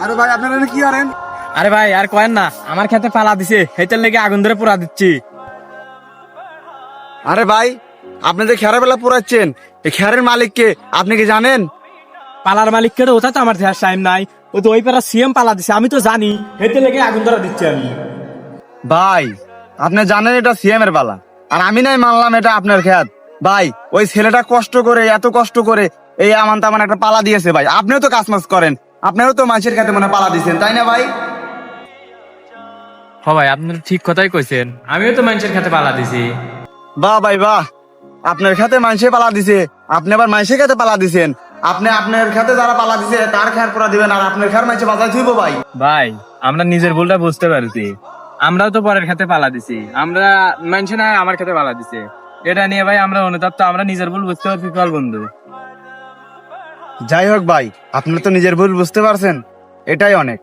আরে ভাই আপনারা কি করেন? আরে ভাই আর কয়েন না, আমার খেতে পালা দিছে, হেতের লেগে আগুন ধরে পুরা দিচ্ছি। আরে ভাই আপনি যে খেয়ারের বেলা পোড়াচ্ছেন, এই খেয়ারের মালিককে আপনি কি জানেন? পালার মালিক কেটে ওটা তো আমার দেখার টাইম নাই, ও তো ওই পাড়া সিএম পালা দিছে, আমি তো জানি, হেতের লেগে আগুন ধরা দিচ্ছি আমি। ভাই আপনি জানেন এটা সিএম এর পালা, আর আমি নাই মানলাম এটা আপনার খেত। ভাই ওই ছেলেটা কষ্ট করে, এত কষ্ট করে এই আমান তামান একটা পালা দিয়েছে। ভাই আপনিও তো কাজ মাজ করেন, আপনারও তো মানুষের খেতে মনে পালা দিয়েছেন, তাই না ভাই? হ ভাই, আপনি ঠিক কথাই কইছেন, আমিও তো মানুষের খেতে পালা দিছি। বাহ ভাই বাহ, আপনার খেতে মানুষে পালা দিছে, আপনি আবার মানুষের খেতে পালা দিছেন। আপনি আপনার খেতে যারা পালা দিছে তার খেয়ার পরা দিবেন, আর আপনার খেয়ার মানুষে বাজাই থইব। ভাই ভাই আমরা নিজের ভুলটা বুঝতে পারছি, আমরাও তো পরের খেতে পালা দিছি, আমরা মানুষ না আমার খেতে পালা দিছে, এটা নিয়ে ভাই আমরা অনুতপ্ত, আমরা নিজের ভুল বুঝতে পারছি। চল বন্ধু। যাই হোক ভাই, আপনার তো নিজের ভুল বুঝতে পারছেন, এটাই অনেক।